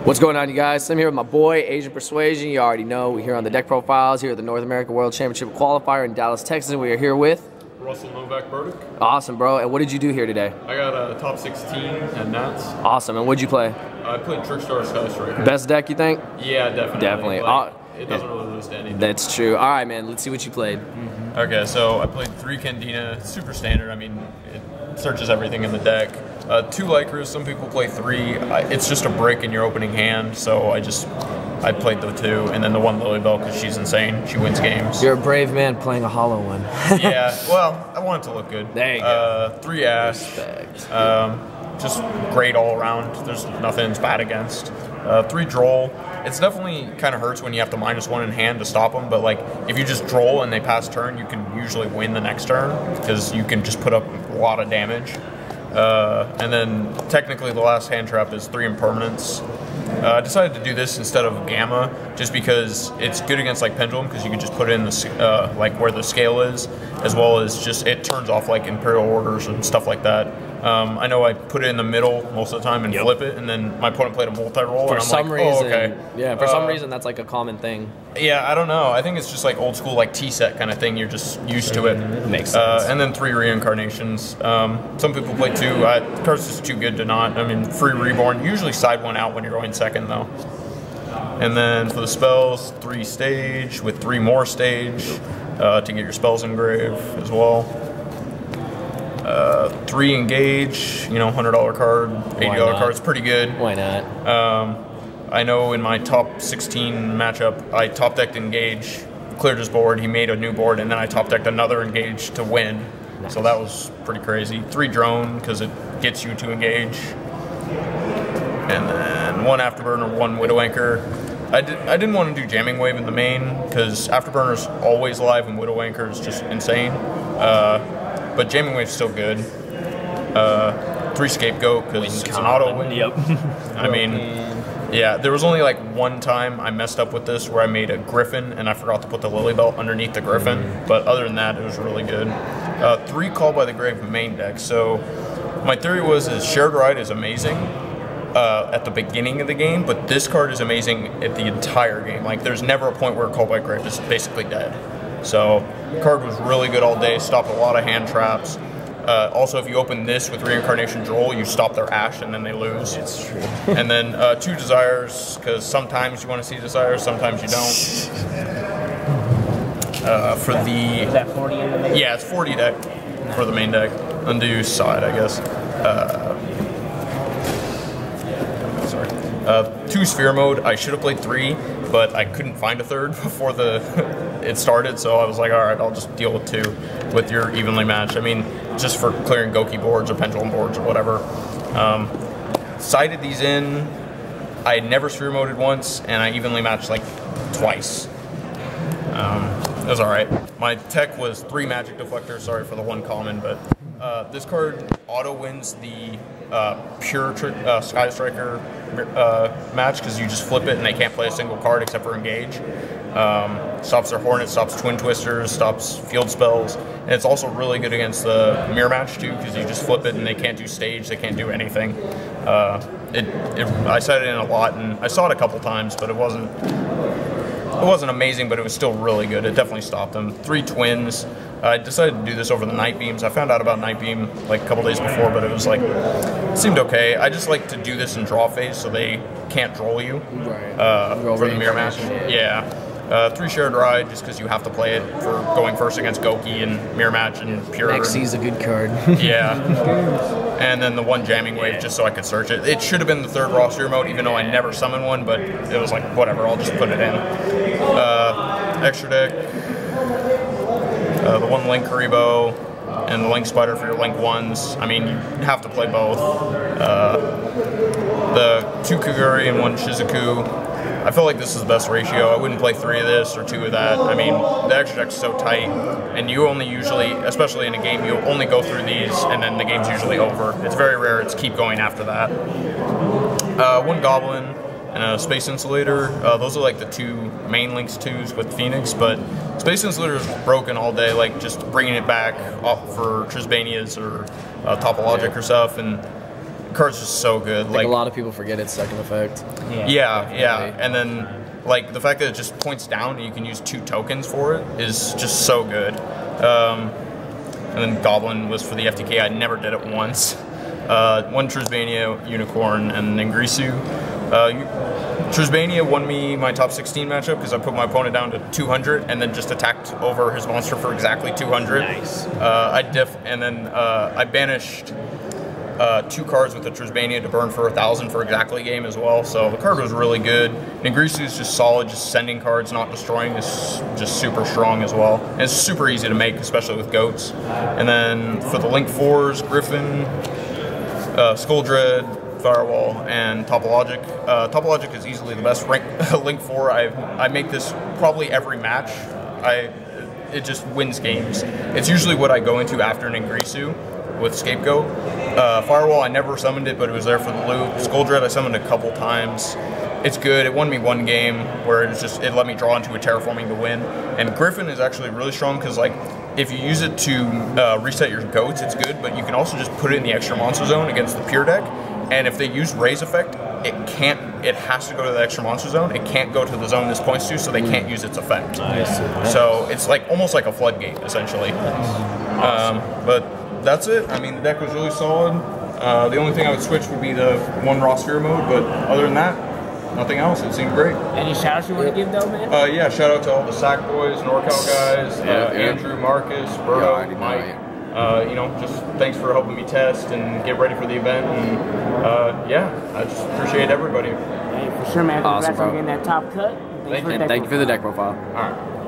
What's going on, you guys? I'm here with my boy, Asian Persuasion. You already know, we're here on the Deck Profiles, here at the North American World Championship Qualifier in Dallas, Texas. We are here with Russell Novak-Burdick. Awesome, bro. And what did you do here today? I got a top 16 at Nats. Awesome. And what'd you play? I played Trickstar Skystriker. Best deck, you think? Yeah, definitely. Definitely. Like, it doesn't really lose to anything. That's true. All right, man. Let's see what you played. Okay, so I played 3 Candina, super standard. I mean, it searches everything in the deck. 2 Lycras, some people play 3. It's just a brick in your opening hand, so I played the 2, and then the 1 Lilybell because she's insane. She wins games. You're a brave man playing a hollow one. Yeah, well, I want it to look good. There you go. 3 Ash. Just great all around. There's nothing it's bad against. 3 Droll. It's definitely kind of hurts when you have to -1 in hand to stop them, but like if you just Droll and they pass turn, you can usually win the next turn because you can just put up a lot of damage. And then technically the last hand trap is 3 Impermanence. I decided to do this instead of Gamma just because it's good against like Pendulum because you can just put it in the like where the scale is, as well as just it turns off like Imperial Orders and stuff like that. I know I put it in the middle most of the time and flip it, and then my opponent played a multi-roll. For and I'm some like, reason, oh, okay. Yeah, for some reason that's like a common thing. Yeah, I don't know. I think it's just like old school like T-set kind of thing. You're just used to it. Makes sense. And then 3 Reincarnations. Some people play 2. The card's just too good to not. I mean, free Reborn. Usually side 1 out when you're going second though. And then for the spells, 3 Stage with 3 more Stage to get your spells engraved as well. 3 Engage, you know, $100 card, $80 card. It's pretty good. Why not? I know in my top 16 matchup, I top decked Engage, cleared his board, he made a new board, and then I top decked another Engage to win. Nice. So that was pretty crazy. 3 Drone, because it gets you to engage. And then 1 Afterburner, 1 Widow Anchor. I didn't want to do Jamming Wave in the main, because Afterburner's always live and Widow Anchor is just insane. But Jamming Wave's still good. 3 Scapegoat, because it's an auto win. Yep. I mean, yeah, there was only like 1 time I messed up with this where I made a Griffin and I forgot to put the Lilybell underneath the Griffin. But other than that, it was really good. 3 Call by the Grave main deck. So my theory was Shared Ride is amazing at the beginning of the game, but this card is amazing at the entire game. Like there's never a point where Call by Grave is basically dead. So the card was really good all day, stopped a lot of hand traps. Also, if you open this with Reincarnation Droll, you stop their Ash and then they lose. It's true. And then 2 Desires, because sometimes you want to see Desires, sometimes you don't. For the... Is that 40 in the main? Yeah, it's 40 deck for the main deck. Undo side, I guess. Sorry. 2 Sphere Mode. I should have played 3, but I couldn't find a 3rd before it started, so I was like, alright, I'll just deal with 2 with your evenly matched. I mean, just for clearing Goki boards or Pendulum boards or whatever. Sided these in. I had never Sphere Moded once, and I evenly matched like twice. It was alright. My tech was 3 Magic Deflectors, sorry for the 1 common, but this card auto wins the pure Sky Striker match because you just flip it and they can't play a single card except for Engage. Stops their Hornet, stops Twin Twisters, stops field spells, and it's also really good against the mirror match too because you just flip it and they can't do stage, they can't do anything. I sided in a lot and I saw it a couple times, but it wasn't amazing, but it was still really good. It definitely stopped them. 3 Twins. I decided to do this over the Night Beams. I found out about Night Beam like a couple days before, but it was like, it seemed okay. I just like to do this in draw phase so they can't Droll you for the mirror match. Yeah. 3 Shared Ride just because you have to play it for going first against Goki and mirror match and pure. XC's a good card. Yeah. And then the 1 Jamming Wave just so I could search it. It should have been the 3rd Raw Sphere Mode, even though I never summoned one, but it was like, whatever, I'll just put it in. Extra deck. The 1 Link Karibo and the Link Spider for your Link 1s. I mean, you have to play both. The 2 Kaguri and 1 Shizuku. I feel like this is the best ratio. I wouldn't play 3 of this or 2 of that. I mean, the extra deck's so tight, and you only usually, especially in a game, you only go through these, and then the game's usually over. It's very rare it's keep going after that. 1 Goblin and a Space Insulator. Those are like the 2 main Links 2s with Phoenix, but Space Insulator is broken all day, like just bringing it back up for Trisbanias or Topologic or stuff, and card's just so good. I think a lot of people forget its second effect. Yeah. And then, like, the fact that it just points down and you can use 2 tokens for it is just so good. And then Goblin was for the FTK. I never did it once. 1 Trisbania, Unicorn, and Ningrisu. Trisbania won me my top 16 matchup because I put my opponent down to 200 and then just attacked over his monster for exactly 200. Nice. I banished 2 cards with the Trisbania to burn for 1,000 for exactly game as well, so the card was really good. Ningrisu is just solid, just sending cards, not destroying, is just super strong as well. And it's super easy to make, especially with goats. And then for the Link 4s, Griffin, Skuldred, Firewall, and Topologic. Topologic is easily the best Link 4. I make this probably every match. It just wins games. It's usually what I go into after Ningrisu with Scapegoat. Firewall, I never summoned it, but it was there for the loop. Skuldred, I summoned a couple times. It's good. It won me 1 game where it let me draw into a terraforming to win. And Griffin is actually really strong because, like, if you use it to reset your goats, it's good, but you can also just put it in the extra monster zone against the pure deck. And if they use Raise Effect, it has to go to the extra monster zone. It can't go to the zone this points to, so they can't use its effect. So it's like almost like a floodgate, essentially. But that's it. I mean, the deck was really solid. The only thing I would switch would be the 1 raw sphere mode, but other than that, nothing else. It seemed great. Any shout outs you want to give though, man? Yeah, shout out to all the SAC boys, NORCAL guys, Andrew, Marcus, Berto, Mike. You know, just thanks for helping me test and get ready for the event. And yeah, I just appreciate everybody. Hey, for sure, man. Congrats on getting that top cut. Thank you for the deck profile. All right.